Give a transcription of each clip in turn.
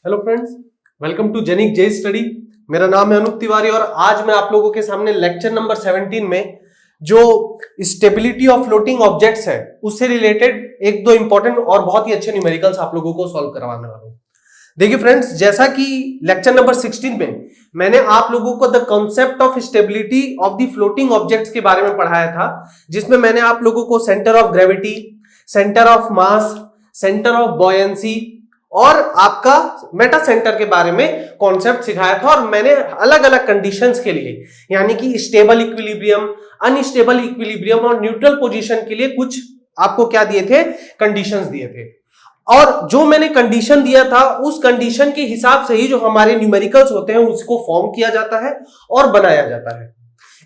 Hello friends, welcome to Genic J study. मेरा नाम है अनूप तिवारी और आज मैं आप लोगों के सामने लेक्चर नंबर 17 में जो स्टेबिलिटी ऑफ फ्लोटिंग ऑब्जेक्ट्स है उससे रिलेटेड एक दो इंपॉर्टेंट और बहुत ही अच्छे न्यूमेरिकल्स आप लोगों को सॉल्व करवाने वाला हूं। देखिए फ्रेंड्स, जैसा कि लेक्चर नंबर 16 में मैंने आप लोगों को the concept of stability of the floating objects के बारे में पढ़ाया था, जिसमें मैंने आप लोगों को centre of gravity, centre of mass, centre of buoyancy और आपका मेटा सेंटर के बारे में कॉन्सेप्ट सिखाया था। और मैंने अलग अलग कंडीशंस के लिए, यानी कि स्टेबल इक्विलिब्रियम, अनस्टेबल इक्विलिब्रियम और न्यूट्रल पोजीशन के लिए कुछ आपको क्या दिए थे, कंडीशंस दिए थे। और जो मैंने कंडीशन दिया था उस कंडीशन के हिसाब से ही जो हमारे न्यूमेरिकल्स होते हैं उसको फॉर्म किया जाता है और बनाया जाता है।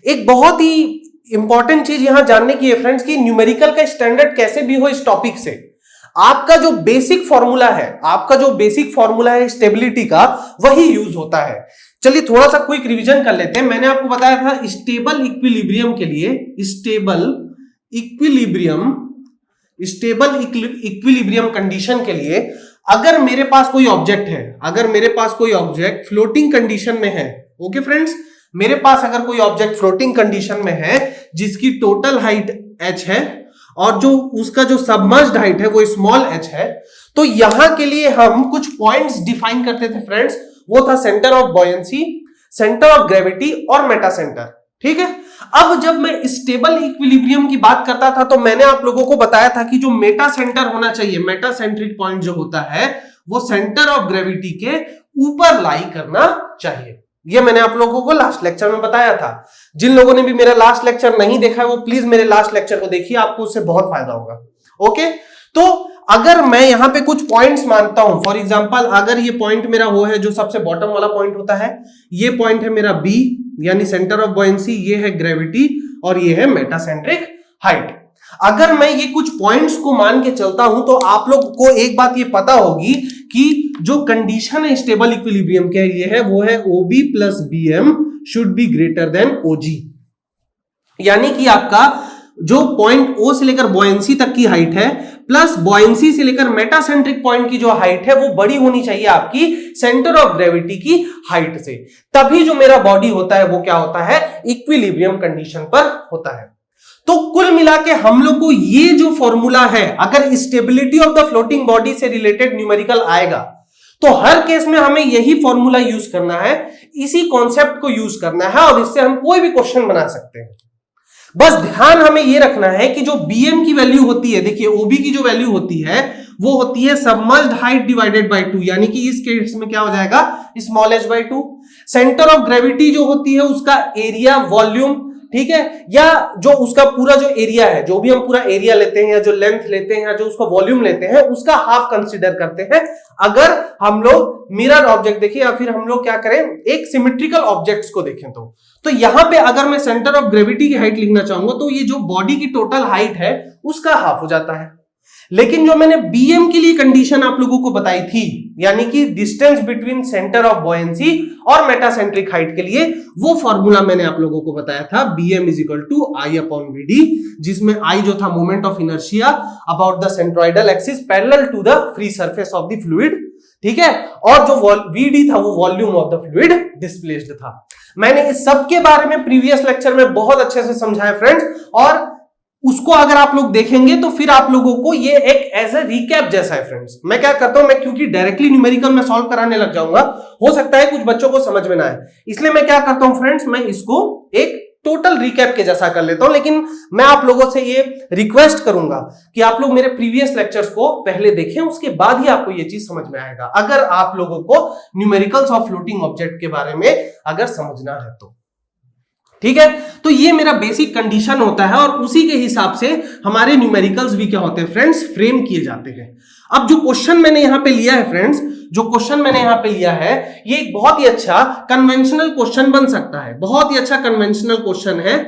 एक बहुत ही इंपॉर्टेंट चीज यहां जानने की है फ्रेंड्स कि न्यूमेरिकल का स्टैंडर्ड कैसे भी हो इस टॉपिक से आपका जो बेसिक फॉर्मूला है स्टेबिलिटी का, वही यूज होता है। चलिए थोड़ा सा क्विक रिवीजन कर लेते हैं। मैंने आपको बताया था स्टेबल इक्विलिब्रियम के लिए, स्टेबल इक्विलिब्रियम कंडीशन के लिए अगर मेरे पास कोई ऑब्जेक्ट फ्लोटिंग कंडीशन में है, ओके फ्रेंड्स, मेरे पास अगर कोई ऑब्जेक्ट फ्लोटिंग कंडीशन में है जिसकी टोटल हाइट h है और जो उसका जो सबमर्ज्ड हाइट है वो स्मॉल h है, तो यहां के लिए हम कुछ पॉइंट्स डिफाइन करते थे फ्रेंड्स। वो था centre of buoyancy, centre of gravity और मेटा सेंटर। ठीक है, अब जब मैं स्टेबल इक्विलिब्रियम की बात करता था तो मैंने आप लोगों को बताया था कि जो मेटा सेंटर होना चाहिए, मेटा सेंट्रिक पॉइंट जो होता है वो सेंटर ऑफ ग्रेविटी के ऊपर लाई करना चाहिए। ये मैंने आप लोगों को लास्ट लेक्चर में बताया था। जिन लोगों ने भी मेरा लास्ट लेक्चर नहीं देखा है वो प्लीज मेरे लास्ट लेक्चर को देखिए, आपको उससे बहुत फायदा होगा। ओके, तो अगर मैं यहां पे कुछ पॉइंट्स मानता हूं, फॉर एग्जांपल अगर ये पॉइंट मेरा वो है जो सबसे बॉटम वाला पॉइंट होता है, ये पॉइंट है मेरा बी यानी सेंटर ऑफ बॉयंसी, ये है ग्रेविटी और ये है मेटासेंट्रिक हाइट। अगर मैं ये कुछ पॉइंट्स को मान के चलता हूं तो आप लोग को एक बात ये पता होगी कि जो कंडीशन है स्टेबल इक्विलिब्रियम के लिए है वो है OB plus BM should be greater than OG। यानी कि आपका जो पॉइंट O से लेकर बॉयंसी तक की हाइट है प्लस बॉयंसी से लेकर मेटासेंट्रिक पॉइंट की जो हाइट है वो बड़ी होनी चाहिए आपकी सेंटर ऑफ ग्रेविटी की हाइट से, तभी जो मेरा बॉडी होता है वो क्या होता है, इक्विलिब्रियम कंडीशन पर होता है। तो कुल मिला के हम लोग को ये जो फॉर्मूला है, अगर stability of the floating body से रिलेटेड न्यूमेरिकल आएगा तो हर केस में हमें यही फॉर्मूला यूज करना है, इसी कॉन्सेप्ट को यूज करना है और इससे हम कोई भी क्वेश्चन बना सकते हैं। बस ध्यान हमें यह रखना है कि जो BM की वैल्यू होती है, देखिए OB की जो वैल्यू होती है वो होती है सबमर्ज्ड हाइट डिवाइडेड बाय 2, यानी कि इस केस में क्या हो जाएगा, small h by 2। Centre of gravity जो होती है उसका एरिया वॉल्यूम, ठीक है, या जो उसका पूरा जो एरिया है, जो भी हम पूरा एरिया लेते हैं या जो लेंथ लेते हैं या जो उसका वॉल्यूम लेते हैं उसका हाफ कंसीडर करते हैं अगर हम लोग मिरर ऑब्जेक्ट देखें या फिर हम लोग क्या करें, एक सिमेट्रिकल ऑब्जेक्ट्स को देखें। तो यहां पे अगर मैं सेंटर ऑफ ग्रेविटी की हाइट लिखना चाहूंगा तो ये जो बॉडी की टोटल हाइट है उसका हाफ हो जाता है। लेकिन जो मैंने BM के लिए कंडीशन आप लोगों को बताई थी, यानी कि distance between centre of buoyancy और मेटासेंट्रिक हाइट के लिए, वो फॉर्मूला मैंने आप लोगों को बताया था BM is equal to I/VD, जिसमें I जो था moment of inertia about the centroidal axis parallel to the free surface of the fluid, ठीक है, और जो VD था वो volume of the fluid displaced था। मैंने इस सब के बारे में प्रीवियस लेक्चर में बहुत अच्छे से समझाया फ्रेंड्स, और उसको अगर आप लोग देखेंगे तो फिर आप लोगों को ये एक एज ए रिकैप जैसा है फ्रेंड्स। मैं क्या करता हूं, मैं क्योंकि डायरेक्टली न्यूमेरिकल में सॉल्व कराने लग जाऊंगा, हो सकता है कुछ बच्चों को समझ में ना आए, इसलिए मैं क्या करता हूं फ्रेंड्स, मैं इसको एक टोटल रिकैप के जैसा कर लेता हूं। लेकिन मैं आप लोगों से ये रिक्वेस्ट करूंगा कि आप लोग मेरे प्रीवियस लेक्चर्स को पहले देखें, उसके बाद ही आपको ये चीज समझ में आएगा, अगर आप लोगों को न्यूमेरिकल्स ऑफ फ्लोटिंग ऑब्जेक्ट के बारे में अगर समझना है तो। ठीक है, तो ये मेरा बेसिक कंडीशन होता है और उसी के हिसाब से हमारे न्यूमेरिकल्स भी क्या होते हैं फ्रेंड्स, फ्रेम किए जाते हैं। अब जो क्वेश्चन मैंने यहां पे लिया है फ्रेंड्स, ये एक बहुत ही अच्छा कन्वेंशनल क्वेश्चन बन सकता है, बहुत ही अच्छा कन्वेंशनल क्वेश्चन है,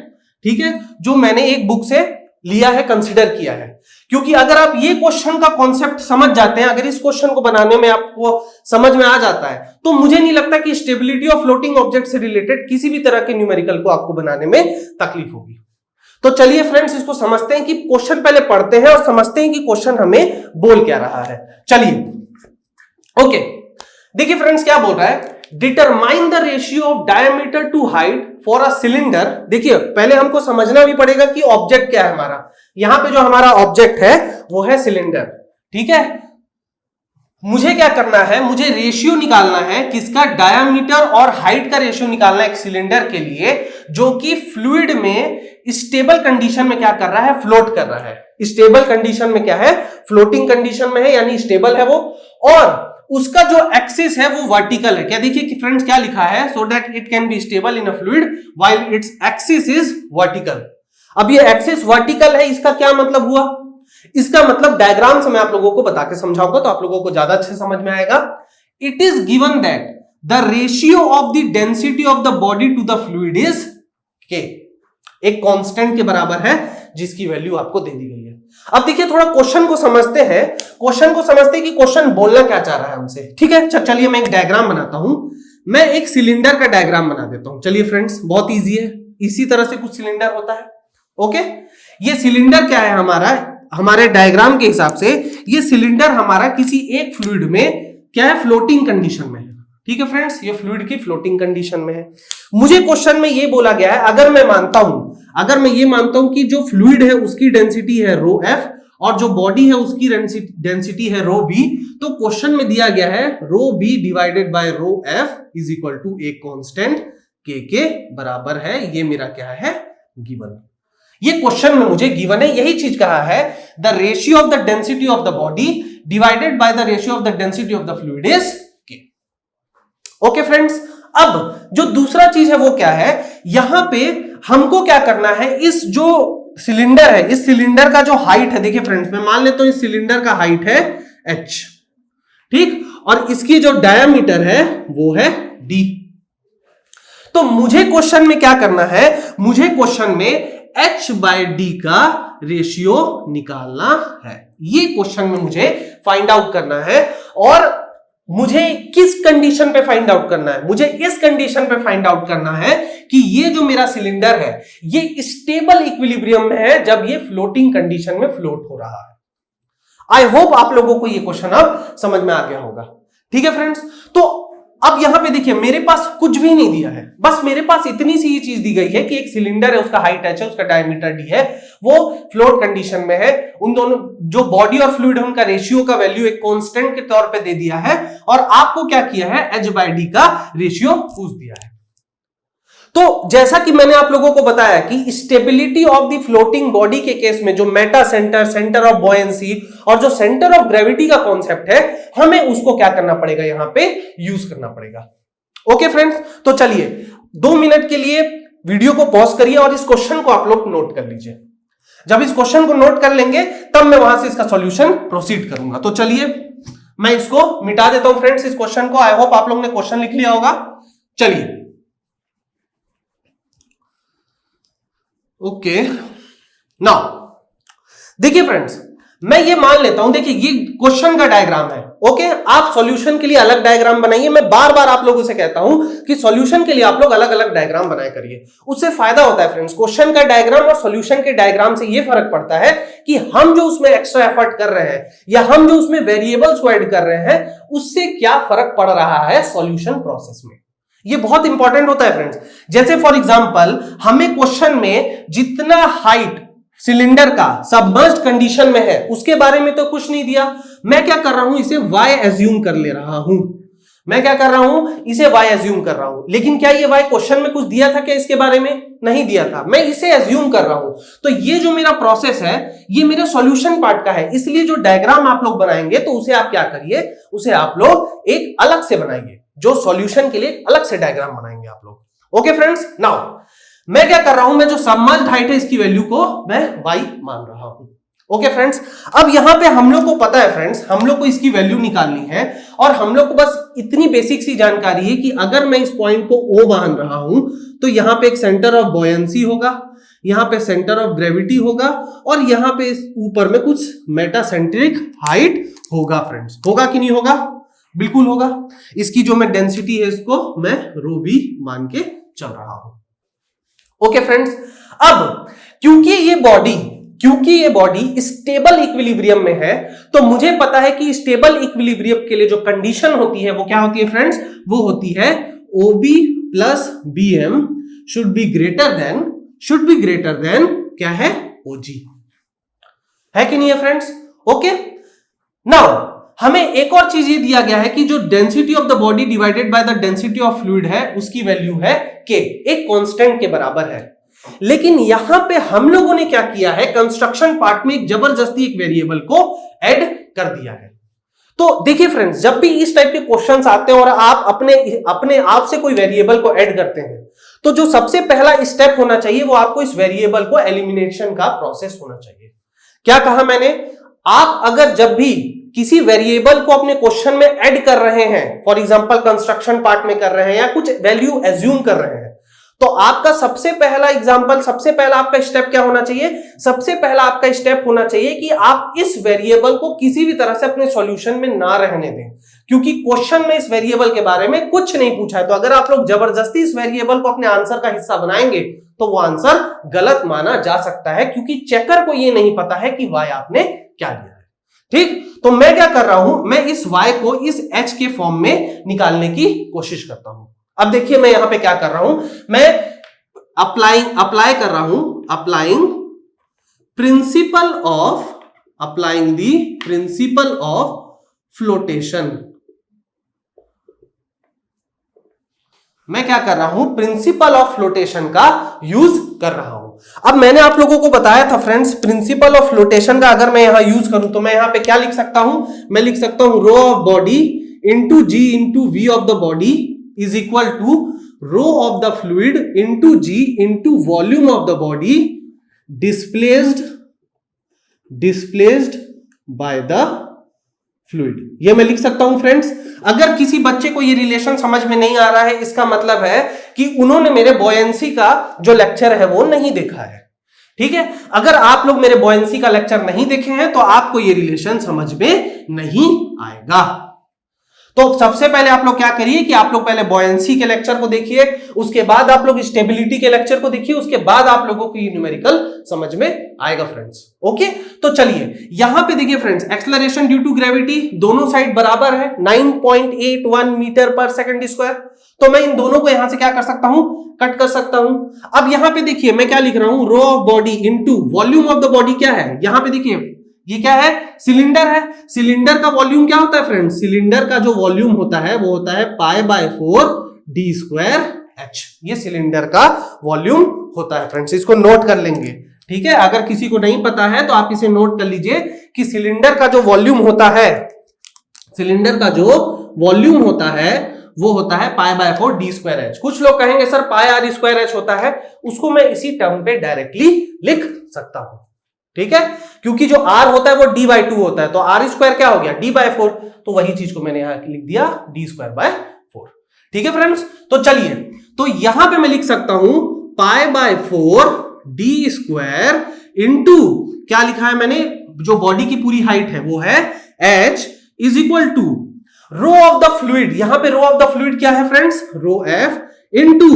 ठीक है, जो मैंने एक बुक से लिया है, कंसीडर किया है। क्योंकि अगर आप ये क्वेश्चन का कॉन्सेप्ट समझ जाते हैं, अगर इस क्वेश्चन को बनाने में आपको समझ में आ जाता है, तो मुझे नहीं लगता कि स्टेबिलिटी ऑफ फ्लोटिंग ऑब्जेक्ट से रिलेटेड किसी भी तरह के न्यूमेरिकल को आपको बनाने में तकलीफ होगी। तो चलिए फ्रेंड्स इसको समझते हैं कि क्वेश्चन पहले पढ़ते हैं और समझते हैं कि क्वेश्चन हमें बोल क्या रहा है। चलिए, ओके, देखिए फ्रेंड्स क्या बोल रहा है, determine the ratio of diameter to height for a cylinder. देखिए पहले हमको समझना भी पड़ेगा कि ऑब्जेक्ट क्या है हमारा। यहां पे जो हमारा ऑब्जेक्ट है वो है सिलेंडर, ठीक है। मुझे क्या करना है, मुझे रेशियो निकालना है किसका, डायामीटर और हाइट का रेशियो निकालना है एक सिलेंडर के लिए जो कि फ्लूइड में स्टेबल कंडीशन में क्या कर रहा है, फ्लोट कर रहा है। स्टेबल कंडीशन में क्या है, फ्लोटिंग कंडीशन में है, यानी स्टेबल है वो, और उसका जो एक्सिस है वो वर्टिकल है। क्या देखिए कि फ्रेंड्स क्या लिखा है, so that it can be stable in a fluid while its axis is vertical. अब ये एक्सिस वर्टिकल है, इसका क्या मतलब हुआ, इसका मतलब डायग्राम से मैं आप लोगों को बता के समझाऊंगा तो आप लोगों को ज्यादा अच्छे समझ में आएगा। It is given that the ratio of the density of the body to the fluid is K, एक कांस्टेंट के बराबर है जिसकी वैल्यू आपको दे दी गई है। अब देखिए थोड़ा क्वेश्चन को समझते हैं, क्वेश्चन को समझते हैं कि क्वेश्चन बोलना क्या चाह रहा है हमसे, ठीक है। चलिए मैं एक डायग्राम बनाता हूं, मैं एक सिलेंडर का डायग्राम बना देता हूं। चलिए फ्रेंड्स बहुत इजी है, इसी तरह से कुछ सिलेंडर होता है, ओके। ये सिलेंडर क्या है हमारा, हमारे डायग्राम के हिसाब से ये सिलेंडर हमारा किसी एक फ्लूइड में क्या है, फ्लोटिंग कंडीशन में है, ठीक है फ्रेंड्स। ये फ्लूइड की फ्लोटिंग कंडीशन में है। मुझे क्वेश्चन में ये बोला गया है, अगर मैं ये मानता हूं कि जो फ्लूइड है उसकी डेंसिटी है रो एफ और जो बॉडी है उसकी डेंसिटी है रो बी, तो क्वेश्चन में दिया गया है rho B divided by rho F is equal to एक कांस्टेंट के बराबर है। ये मेरा क्या है, गिवन। ये क्वेश्चन में मुझे गिवन है, यही चीज कहा है, the ratio of the density of the body divided by the ratio of the density of the fluid is के। ओके फ्रेंड्स, अब जो दूसरा चीज है वो क्या है, यहां पे हमको क्या करना है, इस जो सिलेंडर है, इस सिलेंडर का जो हाइट है, देखिए फ्रेंड्स मैं मान लेता हूं इस सिलेंडर का हाइट है h, ठीक, और इसकी जो डायामीटर है वो है d। तो मुझे क्वेश्चन में क्या करना है, मुझे क्वेश्चन में h बाय डी का रेशियो निकालना है। ये क्वेश्चन में मुझे फाइंड आउट करना है, और मुझे किस कंडीशन पे फाइंड आउट करना है, मुझे इस कंडीशन पे फाइंड आउट करना है कि ये जो मेरा सिलेंडर है ये स्टेबल इक्विलिब्रियम में है जब ये फ्लोटिंग कंडीशन में फ्लोट हो रहा है। आई होप आप लोगों को ये क्वेश्चन अब समझ में आ गया होगा, ठीक है फ्रेंड्स। तो अब यहां पे देखिए मेरे पास कुछ भी नहीं दिया है, बस मेरे पास इतनी सी ये चीज दी गई है कि एक सिलेंडर है, उसका हाइट h है, उसका डायमीटर d है, वो फ्लोट कंडीशन में है। उन दोनों जो बॉडी और फ्लूइड है उनका रेशियो का वैल्यू एक कांस्टेंट के तौर पे दे दिया है, और आपको क्या किया है, h बाय डी का रेशियो पूछ दिया है। तो जैसा कि मैंने आप लोगों को बताया कि stability of the floating body के केस में जो Meta centre, centre of buoyancy और जो सेंटर ऑफ ग्रेविटी का कॉन्सेप्ट है, हमें उसको क्या करना पड़ेगा, यहां पे यूज करना पड़ेगा। ओके फ्रेंड्स, तो चलिए 2 मिनट के लिए वीडियो को पॉज करिए और इस क्वेश्चन को आप लोग नोट कर लीजिए। जब इस क्वेश्चन को नोट कर लेंगे तब मैं वहां से इसका सॉल्यूशन प्रोसीड करूंगा। तो चलिए मैं इसको मिटा देता हूं फ्रेंड्स, इस क्वेश्चन को। आई होप आप लोग ने क्वेश्चन लिख लिया होगा। चलिए ओके, नाउ देखिए फ्रेंड्स, मैं ये मान लेता हूं, देखिए ये क्वेश्चन का डायग्राम है, ओके। आप सॉल्यूशन के लिए अलग डायग्राम बनाइए। मैं बार बार आप लोगों से कहता हूं कि सॉल्यूशन के लिए आप लोग अलग अलग डायग्राम बनाया करिए, उससे फायदा होता है फ्रेंड्स। क्वेश्चन का डायग्राम और सॉल्यूशन के डायग्राम से ये फर्क पड़ता है कि हम जो उसमें एक्स्ट्रा एफर्ट कर रहे हैं या हम जो उसमें वेरिएबल्स को ऐड कर रहे हैं उससे क्या फर्क पड़ रहा है सॉल्यूशन प्रोसेस में। ये बहुत इंपॉर्टेंट होता है फ्रेंड्स। जैसे फॉर एग्जांपल हमें क्वेश्चन में जितना हाइट सिलेंडर का सबमर्ज्ड कंडीशन में है उसके बारे में तो कुछ नहीं दिया, मैं क्या कर रहा हूं, इसे y एज्यूम कर ले रहा हूं। मैं क्या कर रहा हूं, इसे y एज्यूम कर रहा हूं। लेकिन क्या ये y क्वेश्चन में कुछ दिया था क्या, इसके बारे में नहीं दिया था, मैं इसे एज्यूम कर रहा हूं। तो ये जो मेरा प्रोसेस है ये मेरे सॉल्यूशन पार्ट का है, इसलिए जो डायग्राम आप लोग बनाएंगे तो उसे आप क्या करिए, उसे आप लोग एक अलग से बनाइए, जो सॉल्यूशन के लिए अलग से डायग्राम बनाएंगे आप लोग। ओके फ्रेंड्स, नाउ मैं क्या कर रहा हूं, मैं जो सबमर्ज्ड हाइट है इसकी वैल्यू को मैं y मान रहा हूं। ओके फ्रेंड्स, अब यहां पे हम लोग को पता है फ्रेंड्स, हम लोग को इसकी वैल्यू निकालनी है और हम लोग को बस इतनी बेसिक सी जानकारी है कि अगर मैं इस पॉइंट को O मान रहा हूं तो यहां पे एक सेंटर ऑफ बॉयंसी होगा, यहां पे सेंटर ऑफ ग्रेविटी होगा और यहां पे ऊपर में कुछ मेटासेंट्रिक हाइट होगा फ्रेंड्स। होगा कि नहीं होगा, बिल्कुल होगा। इसकी जो मैं डेंसिटी है इसको मैं रो बी मान के चल रहा हूं। ओके फ्रेंड्स, अब क्योंकि क्योंकि ये बॉडी स्टेबल इक्विलिब्रियम में है, तो मुझे पता है कि स्टेबल इक्विलिब्रियम के लिए जो कंडीशन होती है वो क्या होती है फ्रेंड्स, वो होती है OB plus BM should be greater than क्या है, OG, है कि नहीं है फ्रेंड्स? ओके, नाउ हमें एक और चीज ये दिया गया है कि जो density of the body divided by the density of fluid है उसकी वैल्यू है K, एक कांस्टेंट के बराबर है। लेकिन यहां पे हम लोगों ने क्या किया है, कंस्ट्रक्शन पार्ट में एक जबरदस्ती एक वेरिएबल को ऐड कर दिया है। तो देखिए फ्रेंड्स, जब भी इस टाइप के क्वेश्चंस आते हैं और आप अपने आप से कोई वेरिएबल को ऐड करते हैं, तो जो सबसे पहला स्टेप होना चाहिए वो आपको इस वेरिएबल को एलिमिनेशन का प्रोसेस होना चाहिए। क्या कहा मैंने, आप अगर जब भी किसी वेरिएबल को अपने क्वेश्चन में ऐड कर रहे हैं, फॉर एग्जांपल कंस्ट्रक्शन पार्ट में कर रहे हैं या कुछ वैल्यू एज्यूम कर रहे हैं, तो आपका सबसे पहला आपका स्टेप क्या होना चाहिए, सबसे पहला आपका स्टेप होना चाहिए कि आप इस वेरिएबल को किसी भी तरह से अपने सॉल्यूशन में ना रहने दें, क्योंकि क्वेश्चन में इस वेरिएबल के बारे में कुछ नहीं पूछा है। तो अगर आप लोग जबरदस्ती इस वेरिएबल को अपने आंसर का हिस्सा बनाएंगे तो वो आंसर गलत माना जा सकता है, क्योंकि चेकर को ये नहीं पता है कि y आपने क्या लिया है। ठीक, तो मैं क्या कर रहा हूं, मैं इस y को इस h के फॉर्म में निकालने की कोशिश करता हूं। अब देखिए मैं यहां पे क्या कर रहा हूं, मैं अप्लाई कर रहा हूं, applying the principal of flotation. मैं क्या कर रहा हूं, प्रिंसिपल ऑफ फ्लोटेशन का यूज कर रहा हूं। अब मैंने आप लोगों को बताया था फ्रेंड्स, प्रिंसिपल ऑफ फ्लोटेशन का अगर मैं यहां यूज करूं तो मैं यहां पे क्या लिख सकता हूं, मैं लिख सकता हूं rho of body into G into V of the body is equal to rho of the fluid into G into volume of the body displaced by the fluid. ये मैं लिख सकता हूं फ्रेंड्स। अगर किसी बच्चे को ये रिलेशन समझ में नहीं आ रहा है, इसका मतलब है कि उन्होंने मेरे बॉयंसी का जो लेक्चर है वो नहीं देखा है। ठीक है, अगर आप लोग मेरे बॉयंसी का लेक्चर नहीं देखे हैं तो आपको ये रिलेशन समझ में नहीं आएगा। तो सबसे पहले आप लोग क्या करिए कि आप लोग पहले बॉयंसी के लेक्चर को देखिए, उसके बाद आप लोग स्टेबिलिटी के लेक्चर को देखिए, उसके बाद आप लोगों को ये न्यूमेरिकल समझ में आएगा फ्रेंड्स। ओके, तो चलिए यहां पे देखिए friends, acceleration due to gravity दोनों साइड बराबर है 9.81 मीटर पर सेकंड स्क्वायर। तो मैं इन दोनों को यहां से क्या कर सकता हूं, कट कर सकता हूं। अब यहां पे देखिए मैं क्या लिख रहा हूं, rho of body into volume of the body क्या है, यहां पे देखिए ये क्या है, सिलेंडर है। सिलेंडर का वॉल्यूम क्या होता है फ्रेंड्स, सिलेंडर का जो वॉल्यूम होता है वो होता है π/4 d²h। ये सिलेंडर का वॉल्यूम होता है फ्रेंड्स, इसको नोट कर लेंगे। ठीक है, अगर किसी को नहीं पता है तो आप इसे नोट कर लीजिए कि सिलेंडर का जो वॉल्यूम होता है, सिलेंडर का जो वॉल्यूम होता है वो होता है π/4 d²h। कुछ लोग कहेंगे सर πr² होता है, उसको मैं इसी टर्म पे डायरेक्टली लिख सकता हूं। ठीक है, क्योंकि जो r होता है वो d/2 होता है, तो r² क्या हो गया d/4, तो वही चीज को मैंने यहां लिख दिया d²/4। ठीक है फ्रेंड्स, तो चलिए, तो यहां पे मैं लिख सकता हूं π/4 d² इंटू क्या लिखा है मैंने, जो बॉडी की पूरी हाइट है वो है h is equal to rho of the fluid. यहां पे रो ऑफ द फ्लूइड क्या है फ्रेंड्स, रो f इंटू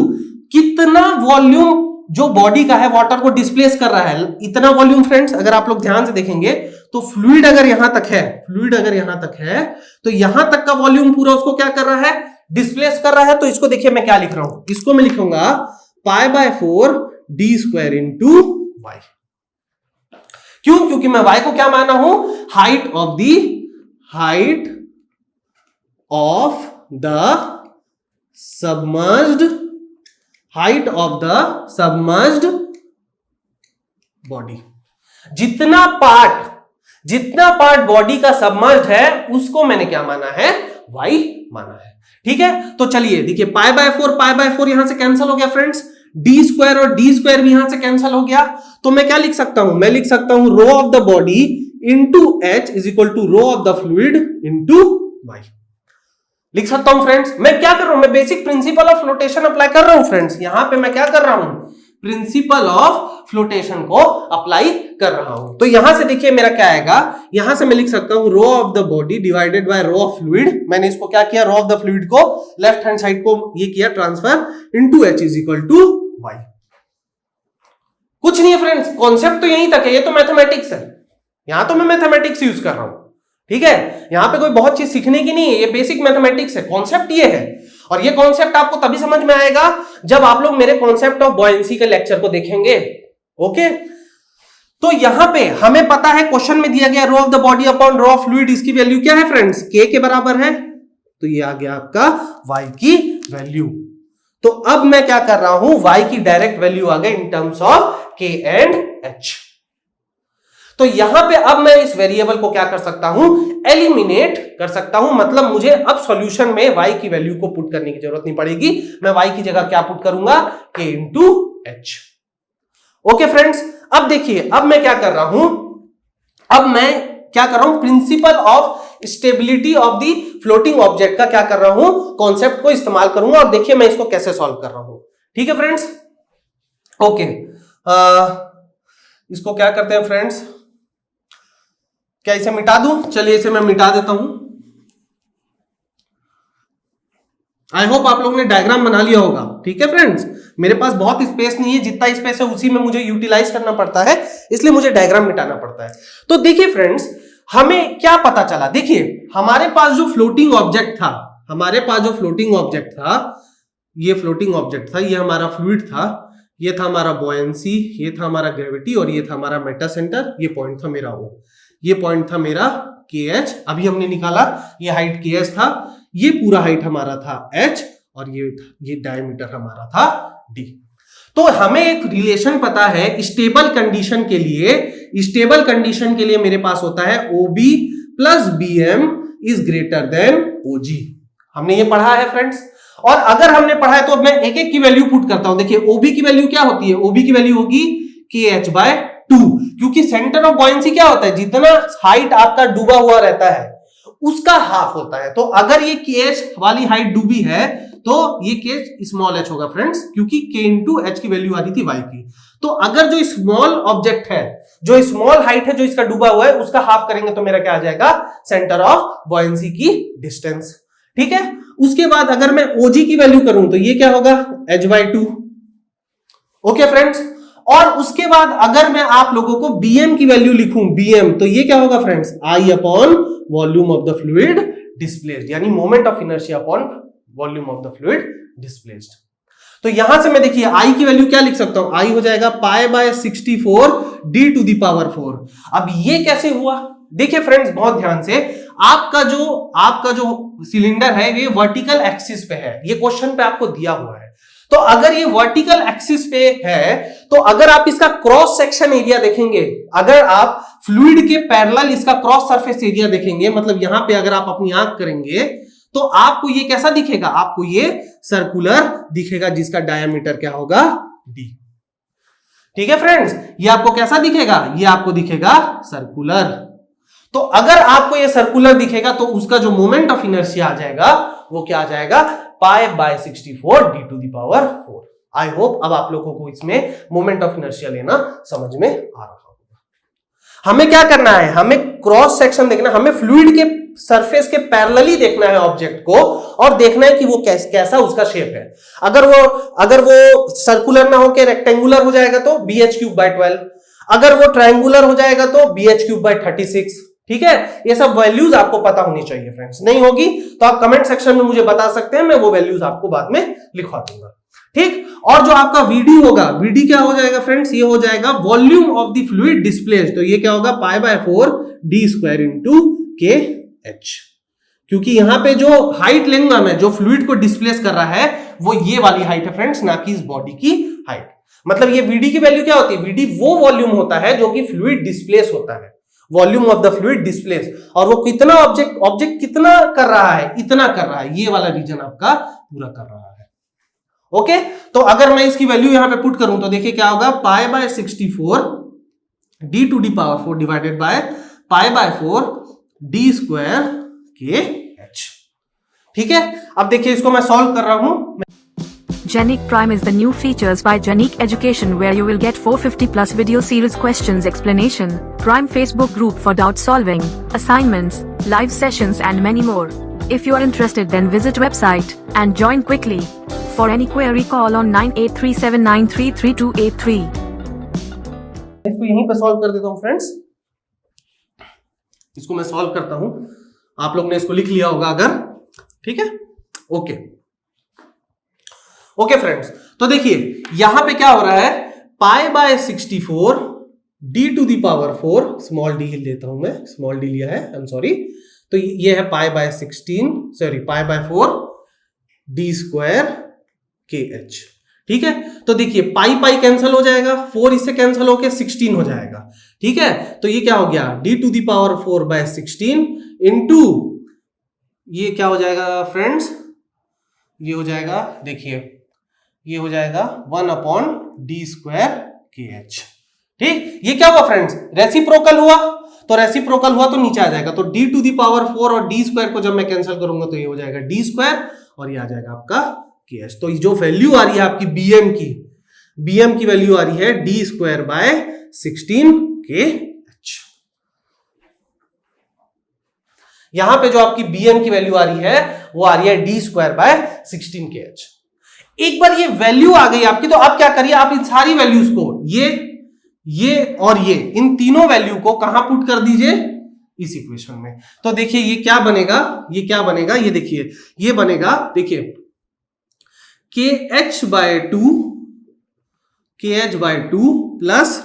कितना वॉल्यूम जो बॉडी का है वाटर को डिस्प्लेस कर रहा है, इतना वॉल्यूम फ्रेंड्स। अगर आप लोग ध्यान से देखेंगे तो फ्लूइड अगर यहां तक है, तो यहां तक का वॉल्यूम पूरा उसको क्या कर रहा है, डिस्प्लेस कर रहा है। तो इसको देखिए मैं क्या लिख रहा हूं, इसको मैं लिखूंगा π/4 d² इंटू y। क्यों, क्योंकि मैं y को क्या माना हूं, height of the submerged body. जितना पार्ट बॉडी का सबमर्ज्ड है उसको मैंने क्या माना है, y माना है। ठीक है, तो चलिए देखिए π/4 यहां से कैंसिल हो गया फ्रेंड्स, d² और d² भी यहां से कैंसिल हो गया। तो मैं क्या लिख सकता हूं, मैं लिख सकता हूं rho of the body into h is equal to rho of the fluid into y लिख सकता हूं फ्रेंड्स। मैं क्या कर रहा हूं, मैं basic principle of flotation apply कर रहा हूं फ्रेंड्स। यहां पे मैं क्या कर रहा हूं, प्रिंसिपल ऑफ फ्लोटेशन को अप्लाई कर रहा हूं। तो यहां से देखिए मेरा क्या आएगा, यहां से मैं लिख सकता हूं rho of the body divided by rho of fluid. मैंने इसको क्या किया, रो ऑफ द फ्लूइड को लेफ्ट हैंड साइड को ये किया transfer, into h is equal to y। कुछ नहीं है फ्रेंड्स, कॉन्सेप्ट तो यहीं तक है, ये तो मैथमेटिक्स है, यहां तो मैं मैथमेटिक्स यूज कर रहा हूं, ठीक है। यहां पे कोई बहुत चीज सीखने की नहीं है, ये बेसिक मैथमेटिक्स है, कॉन्सेप्ट ये है। और ये कॉन्सेप्ट आपको तभी समझ में आएगा जब आप लोग मेरे कॉन्सेप्ट ऑफ बॉयंसी के लेक्चर को देखेंगे। ओके, तो यहां पे हमें पता है, क्वेश्चन में दिया गया rho of the body upon rho of fluid, इसकी वैल्यू क्या है फ्रेंड्स, के के बराबर है, तो ये आ गया आपका y की वैल्यू। तो अब मैं क्या कर रहा हूं, y की डायरेक्ट वैल्यू आ गई in terms of k and h। तो यहां पे अब मैं इस वेरिएबल को क्या कर सकता हूं, एलिमिनेट कर सकता हूं, मतलब मुझे अब सॉल्यूशन में y की वैल्यू को पुट करने की जरूरत नहीं पड़ेगी, मैं y की जगह क्या पुट करूंगा, k into h। Okay friends, अब देखिए, अब मैं क्या कर रहा हूं, अब मैं क्या कर रहा हूं, principle of stability of the floating object का क्या कर रहा हूं, कॉन्सेप्ट को इस्तेमाल करूंगा, और देखिए मैं इसको कैसे सॉल्व कर रहा हूं। ठीक है फ्रेंड्स, ओके, इसको क्या करते हैं फ्रेंड्स, क्या इसे मिटा दूं, चलिए इसे मैं मिटा देता हूं। आई होप आप लोगों ने डायग्राम बना लिया होगा। ठीक है फ्रेंड्स, मेरे पास बहुत स्पेस नहीं है, जितना स्पेस है उसी में मुझे यूटिलाइज करना पड़ता है, इसलिए मुझे डायग्राम मिटाना पड़ता है। तो देखिए फ्रेंड्स, हमें क्या पता चला, देखिए हमारे पास जो फ्लोटिंग ऑब्जेक्ट था, हमारे पास जो फ्लोटिंग ऑब्जेक्ट था, ये फ्लोटिंग ऑब्जेक्ट था, ये हमारा फ्लूइड था, ये था हमारा बॉयंसी, ये था हमारा ग्रेविटी, और ये था हमारा मेटा सेंटर, ये पॉइंट था मेरा O, ये पॉइंट था मेरा KH, अभी हमने निकाला, ये हाइट KH था, ये पूरा हाइट हमारा था H, और ये डायमीटर हमारा था D। तो हमें एक रिलेशन पता है स्टेबल कंडीशन के लिए, स्टेबल कंडीशन के लिए मेरे पास होता है OB plus BM is greater then OG। हमने ये पढ़ा है फ्रेंड्स, और अगर हमने पढ़ा है तो अब मैं एक एक की वैल्यू पुट करता हूं। देखिए OB की वैल्यू क्या होती है, OB की वैल्यू होगी KH/2, क्योंकि सेंटर ऑफ बॉयंसी क्या होता है, जितना हाइट आपका डूबा हुआ रहता है उसका हाफ होता है। तो अगर ये KH वाली हाइट डूबी है तो ये k स्मॉल h होगा फ्रेंड्स, क्योंकि k इंटू h की वैल्यू आ रही थी y की। तो अगर जो स्मॉल ऑब्जेक्ट है, जो स्मॉल हाइट है, जो इसका डूबा हुआ है, उसका हाफ करेंगे तो मेरा क्या आ जाएगा, सेंटर ऑफ बॉयंसी की डिस्टेंस। ठीक है, उसके बाद अगर मैं OG की वैल्यू करूं तो ये क्या होगा, h/2। ओके फ्रेंड्स, और उसके बाद अगर मैं आप लोगों को BM की वैल्यू लिखूं, BM, तो ये क्या होगा friends, I upon volume of the fluid displaced, यानी moment of inertia upon volume of the fluid displaced. तो यहां से मैं देखिए I की वैल्यू क्या लिख सकता हूं, I हो जाएगा π/64 d⁴। अब ये कैसे हुआ, देखिए फ्रेंड्स बहुत ध्यान से, आपका जो सिलेंडर है ये वर्टिकल एक्सिस पे है, ये क्वेश्चन पे आपको दिया हुआ है। तो अगर ये वर्टिकल एक्सिस पे है, तो अगर आप इसका क्रॉस सेक्शन एरिया देखेंगे, अगर आप फ्लूइड के पैरेलल इसका क्रॉस सरफेस एरिया देखेंगे, मतलब यहां पे अगर आप अपनी आंख करेंगे तो आपको ये कैसा दिखेगा, आपको ये सर्कुलर दिखेगा, जिसका डायमीटर क्या होगा, D। ठीक है फ्रेंड्स, ये आपको कैसा दिखेगा, ये आपको दिखेगा सर्कुलर। तो अगर आपको ये सर्कुलर दिखेगा तो उसका जो मोमेंट ऑफ इनर्शिया आ जाएगा वो क्या आ जाएगा, π/64 d⁴। आई होप अब आप लोगों को इसमें मोमेंट ऑफ इनर्शिया लेना समझ में आ रहा होगा। हमें क्या करना है, हमें क्रॉस सेक्शन देखना, हमें फ्लूइड के सरफेस के पैरेलली देखना है ऑब्जेक्ट को, और देखना है कि वो कैसा उसका शेप है। अगर वो सर्कुलर ना होकर रेक्टेंगुलर हो जाएगा तो BH³/12, अगर वो ट्रायंगुलर हो जाएगा तो BH³/36। ठीक है, ये सब वैल्यूज आपको पता होनी चाहिए फ्रेंड्स, नहीं होगी तो आप कमेंट सेक्शन में मुझे बता सकते हैं, मैं वो वैल्यूज आपको बाद में लिखवा दूंगा। ठीक, और जो आपका VD होगा, VD क्या हो जाएगा फ्रेंड्स, ये हो जाएगा volume of the fluid displaced, तो ये क्या होगा, π/4 d² इंटू KH, क्योंकि यहां पे जो हाइट लेंगे मैं, जो फ्लूइड को डिस्प्लेस कर रहा है वो ये वाली हाइट है फ्रेंड्स, ना कि इस बॉडी की हाइट। मतलब ये VD की वैल्यू क्या होती है, VD वो वॉल्यूम होता है जो कि फ्लूइड डिस्प्लेस होता है, volume of the fluid displace, और वो कितना ऑब्जेक्ट कितना कर रहा है, इतना कर रहा है, ये वाला रीजन आपका पूरा कर रहा है। ओके, तो अगर मैं इसकी वैल्यू यहां पे पुट करूं तो देखिए क्या होगा, π/64 d⁴ divided by π/4 d² KH। ठीक है, अब देखिए इसको मैं सॉल्व कर रहा हूं। Genic Prime is the new features by Genic Education, where you will get 450 plus video series questions explanation, Prime Facebook group for doubt solving, assignments, live sessions and many more. If you are interested, then visit website and join quickly. For any query, call on 9837933283. इसको यहीं पे solve कर देता हूं friends, इसको मैं solve करता हूं, आप लोग ने इसको लिख लिया होगा अगर, ठीक है। ओके फ्रेंड्स, तो देखिए यहां पे क्या हो रहा है, pi by 64 D to the power 4, small D लेता हूं मैं, स्मॉल डी लिया है, आई एम सॉरी, तो ये है पाई बाय 4 डी स्क्वायर के एच, ठीक है। तो देखिए पाई पाई कैंसिल हो जाएगा, 4 इससे कैंसिल होके 16 हो जाएगा, ठीक है। तो ये क्या हो गया, D to the power 4 by 16 into ये क्या हो जाएगा फ्रेंड्स, ये हो जाएगा, देखिए ये हो जाएगा 1 अपॉन डी स्क्वायर के एच, ठीक। ये क्या हुआ फ्रेंड्स, रेसिप्रोकल हुआ, तो रेसिप्रोकल हुआ तो नीचे आ जाएगा, तो डी टू दी पावर 4 और डी स्क्वायर को जब मैं कैंसिल करूंगा तो ये हो जाएगा डी स्क्वायर और ये आ जाएगा आपका के एच। तो जो वैल्यू आ रही है आपकी बीएम की वैल्यू आ रही है D square by 16 K H. यहां पे जो आपकी बीएम की वैल्यू आ रही है वो आ रही है D square by 16 K H. एक बार ये वैल्यू आ गई आपकी, तो आप क्या करिए, आप इन सारी वैल्यूज को ये और ये, इन तीनों वैल्यू को कहां पुट कर दीजिए, इस इक्वेशन में। तो देखिए ये क्या बनेगा, ये देखिए ये बनेगा, देखिए K H by 2 plus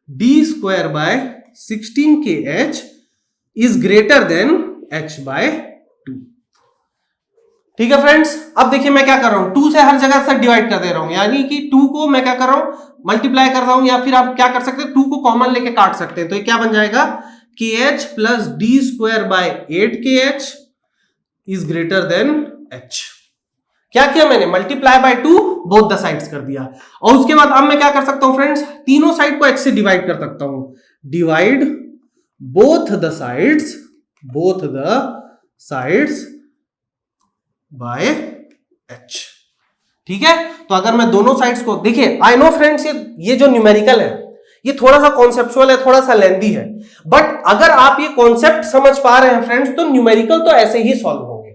D square by 16 K H is greater than H by 2, ठीक है फ्रेंड्स। अब देखिए मैं क्या कर रहा हूं, 2 से हर जगह से डिवाइड कर दे रहा हूं, यानी कि 2 को मैं क्या कर रहा हूं, मल्टीप्लाई कर रहा हूं, या फिर आप क्या कर सकते हैं, 2 को कॉमन लेके काट सकते हैं। तो ये क्या बन जाएगा, के H plus D square by 8 K H is greater than H. क्या किया मैंने, multiply by 2 both the sides कर दिया। और उसके बाद अब मैं क्या कर सकता हूं फ्रेंड्स, तीनों साइड को एच से डिवाइड कर सकता हूं, divide both the sides by H, ठीक है। तो अगर मैं दोनों साइड्स को, देखिए आई नो फ्रेंड्स ये जो न्यूमेरिकल है ये थोड़ा सा कॉन्सेप्चुअल है, थोड़ा सा लेंथी है, बट अगर आप ये कॉन्सेप्ट समझ पा रहे हैं फ्रेंड्स तो न्यूमेरिकल तो ऐसे ही सॉल्व होंगे,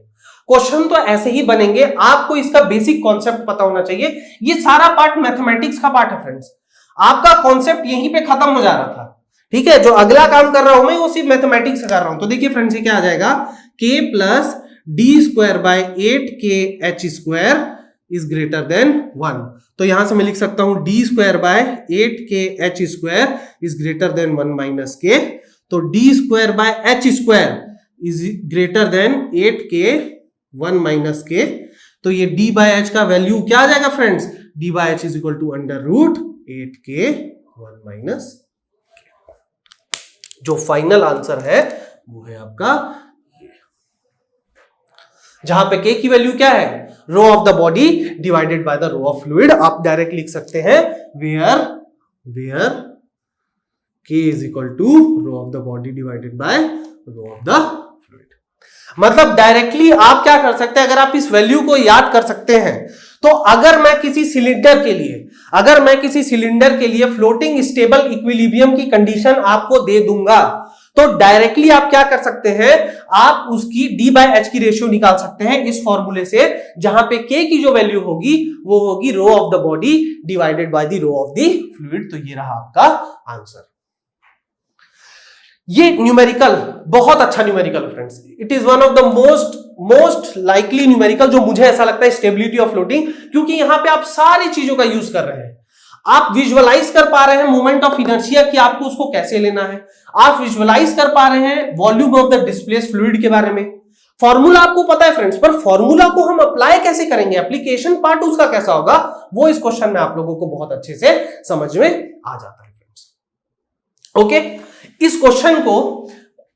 क्वेश्चन तो ऐसे ही बनेंगे। आपको इसका बेसिक कॉन्सेप्ट पता होना चाहिए। ये सारा पार्ट मैथमेटिक्स का पार्ट है फ्रेंड्स, आपका कॉन्सेप्ट यहीं पे खत्म हो जा रहा था, ठीक है। जो अगला काम कर रहा हूं मैं वो सिर्फ मैथमेटिक्स से कर रहा हूं। तो देखिए फ्रेंड्स ये क्या आ जाएगा, के plus D square by 8 K H square is greater than 1। तो यहां से मैं लिख सकता हूं D square by 8 K H square is greater than 1 minus K. तो D square by H square is greater than 8 K 1 minus K. तो ये डी बाय एच का वैल्यू क्या आ जाएगा friends, D by H is equal to under root 8 K 1 minus. जो final answer है वो है आपका, जहां पे के की वैल्यू क्या है, rho of the body divided by the rho of fluid. आप डायरेक्ट लिख सकते हैं where K is equal to rho of the body divided by rho of the fluid. मतलब डायरेक्टली आप क्या कर सकते हैं, अगर आप इस वैल्यू को याद कर सकते हैं तो अगर मैं किसी सिलेंडर के लिए फ्लोटिंग स्टेबल इक्विलिब्रियम की कंडीशन आपको दे दूंगा तो डायरेक्टली आप क्या कर सकते हैं, आप उसकी डी बाय एच की रेशियो निकाल सकते हैं इस फॉर्मूले से, जहां पे के की जो वैल्यू होगी वो होगी rho of the body divided by the rho of the fluid. तो ये रहा आपका आंसर। ये न्यूमेरिकल बहुत अच्छा numerical friends, it is one of the most likely numerical, जो मुझे ऐसा लगता है स्टेबिलिटी ऑफ फ्लोटिंग, क्योंकि यहां पे आप सारी चीजों का यूज कर रहे हैं। आप विजुअलाइज कर पा रहे हैं मोमेंट ऑफ इनर्शिया कि आपको उसको कैसे लेना है, आप विजुअलाइज कर पा रहे हैं volume of the displaced fluid के बारे में। फॉर्मूला आपको पता है फ्रेंड्स, पर फॉर्मूला को हम अप्लाई कैसे करेंगे, एप्लीकेशन पार्ट उसका कैसा होगा, वो इस क्वेश्चन में आप लोगों को बहुत अच्छे से समझ में आ जाता है फ्रेंड्स। ओके, इस क्वेश्चन को,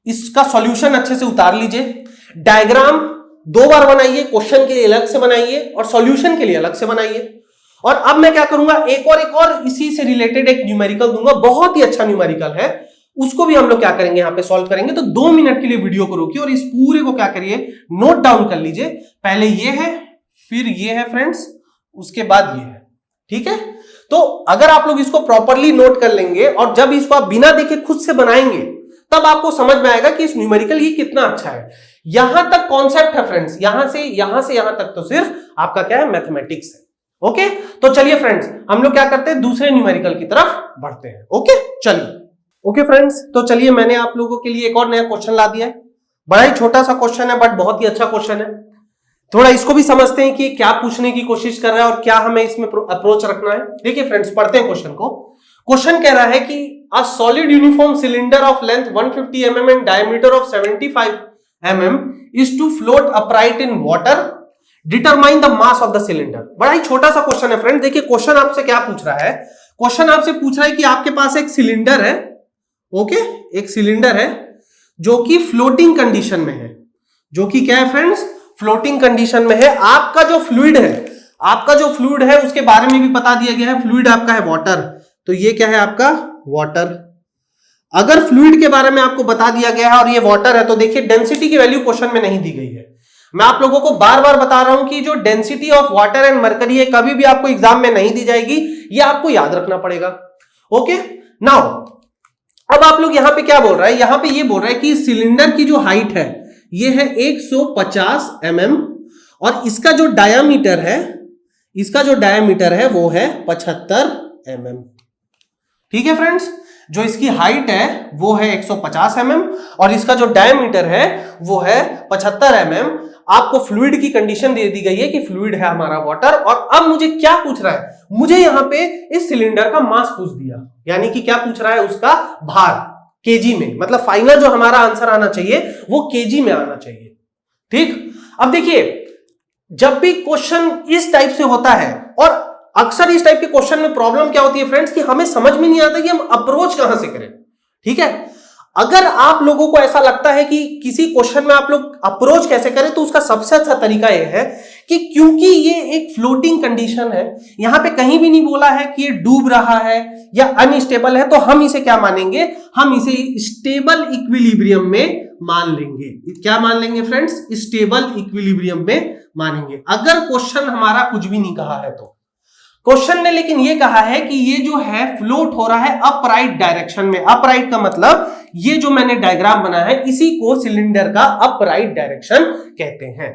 इसका सॉल्यूशन अच्छे से उतार लीजिए, डायग्राम 2 बार बनाइए, क्वेश्चन के लिए अलग से बनाइए और सॉल्यूशन के लिए अलग से बनाइए। और अब मैं क्या करूंगा, एक और इसी से रिलेटेड एक न्यूमेरिकल दूंगा, बहुत ही अच्छा न्यूमेरिकल है, उसको भी हम लोग क्या करेंगे, यहां पे सॉल्व करेंगे। तो 2 मिनट के लिए वीडियो को रोकिए और इस पूरे को क्या करिए, नोट डाउन कर लीजिए। पहले ये है, फिर ये है फ्रेंड्स, उसके बाद ये है, ठीक है। तो अगर आप लोग इसको प्रॉपरली नोट कर लेंगे और जब इसको आप बिना देखे खुद से बनाएंगे तब आपको समझ में आएगा कि इस न्यूमेरिकल ये कितना अच्छा है। यहां तक कॉन्सेप्ट है फ्रेंड्स, यहां से यहां तक तो सिर्फ आपका क्या है, मैथमेटिक्स है। ओके, तो चलिए फ्रेंड्स हम लोग क्या करते हैं, दूसरे न्यूमेरिकल की तरफ बढ़ते हैं। ओके चलिए, ओके फ्रेंड्स, तो चलिए मैंने आप लोगों के लिए एक और नया क्वेश्चन ला दिया है। बड़ा ही छोटा सा क्वेश्चन है बट बहुत ही अच्छा क्वेश्चन है। थोड़ा इसको भी समझते हैं कि क्या पूछने की कोशिश कर रहा है और क्या हमें इसमें अप्रोच रखना है। देखिए फ्रेंड्स, पढ़ते हैं क्वेश्चन को। क्वेश्चन कह रहा है कि a solid uniform cylinder of length 150 mm and diameter of 75 mm is to float upright in water, determine the mass of the cylinder. बड़ा ही छोटा सा क्वेश्चन है फ्रेंड। देखिए क्वेश्चन आपसे क्या पूछ रहा है, क्वेश्चन आपसे पूछ रहा है कि आपके पास एक सिलेंडर है, ओके, एक सिलेंडर है जो कि फ्लोटिंग कंडीशन में है, जो कि क्या है फ्रेंड्स, फ्लोटिंग कंडीशन में है। आपका जो फ्लूइड है, उसके बारे में भी बता दिया गया है। फ्लूइड आपका है वाटर, तो ये क्या है आपका वाटर। अगर फ्लूइड के बारे में आपको बता दिया गया है और ये वाटर है, तो देखिए डेंसिटी की वैल्यू क्वेश्चन में नहीं दी गई है। मैं आप लोगों को बार बार बता रहा हूं कि जो density of water and mercury है कभी भी आपको एग्जाम में नहीं दी जाएगी, ये आपको याद रखना पड़ेगा। ओके, नाउ अब आप लोग यहां पे क्या बोल रहा है, यहां पे ये बोल रहा है कि सिलेंडर की जो हाइट है ये है 150 mm और इसका जो डायामीटर है वो है 75 mm। ठीक है फ्रेंड्स, जो इसकी हाइट है वो है 150 mm और इसका जो डायमीटर है वो है 75 mm। आपको फ्लूइड की कंडीशन दे दी गई है कि फ्लूइड है हमारा वाटर। और अब मुझे क्या पूछ रहा है, मुझे यहां पे इस सिलेंडर का मास पूछ दिया, यानी कि क्या पूछ रहा है, उसका भार केजी में। मतलब फाइनल जो हमारा आंसर आना चाहिए वो केजी में आना चाहिए। ठीक, अब देखिए जब भी क्वेश्चन इस टाइप से होता है, और अक्सर इस टाइप के क्वेश्चन में प्रॉब्लम क्या होती है फ्रेंड्स, कि हमें समझ में नहीं आता कि हम अप्रोच कहां से करें। ठीक है, अगर आप लोगों को ऐसा लगता है कि किसी क्वेश्चन में आप लोग अप्रोच कैसे करें, तो उसका सबसे अच्छा तरीका यह है कि क्योंकि ये एक फ्लोटिंग कंडीशन है, यहां पे कहीं भी नहीं बोला है कि ये डूब रहा है या अनस्टेबल है, तो हम इसे क्या मानेंगे, हम इसे स्टेबल इक्विलिब्रियम में मान लेंगे। क्या मान लेंगे फ्रेंड्स, स्टेबल इक्विलिब्रियम में मानेंगे। अगर क्वेश्चन हमारा कुछ भी नहीं कहा है तो क्वेश्चन ने लेकिन ये कहा है कि ये जो है फ्लोट हो रहा है अपराइट डायरेक्शन में। अपराइट का मतलब ये जो मैंने डायग्राम बनाया है इसी को सिलेंडर का अपराइट डायरेक्शन कहते हैं।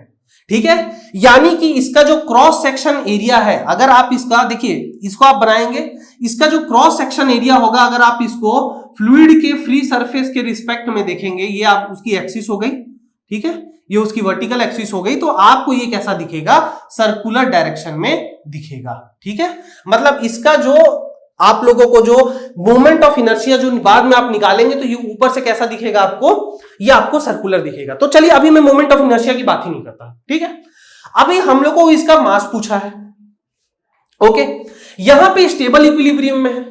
ठीक है, यानी कि इसका जो क्रॉस सेक्शन एरिया है, अगर आप इसका देखिए, इसको आप बनाएंगे, इसका जो क्रॉस सेक्शन एरिया होगा, अगर आप इसको फ्लूइड के फ्री सरफेस के रिस्पेक्ट में देखेंगे, ये आप उसकी एक्सिस हो गई, ठीक है, ये उसकी वर्टिकल एक्सिस हो गई, तो आपको ये कैसा दिखेगा, सर्कुलर डायरेक्शन में दिखेगा। ठीक है, मतलब इसका जो आप लोगों को जो मोमेंट ऑफ इनर्शिया जो बाद में आप निकालेंगे, तो ये ऊपर से कैसा दिखेगा आपको, ये आपको सर्कुलर दिखेगा। तो चलिए अभी मैं मोमेंट ऑफ इनर्शिया की बात ही नहीं करता। ठीक है, अभी हम लोग को इसका मास पूछा है, ओके, यहां पे स्टेबल इक्विलिब्रियम में है,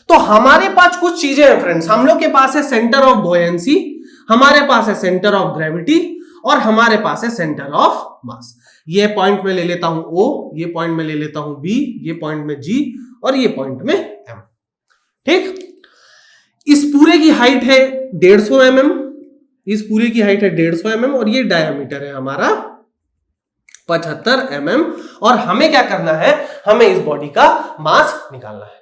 तो हमारे पास कुछ चीजें हैं फ्रेंड्स। हम लोग के पास है सेंटर ऑफ बोयंसी, हमारे पास है सेंटर ऑफ ग्रेविटी और हमारे पास है सेंटर ऑफ मास। ये पॉइंट में ले लेता हूं O, ये पॉइंट में ले लेता हूं B, ये पॉइंट में G और ये पॉइंट में M। ठीक, इस पूरे की हाइट है 150 mm, इस पूरे की हाइट है 150 mm और ये डायमीटर है हमारा 75 mm। और हमें क्या करना है, हमें इस बॉडी का मास निकालना है।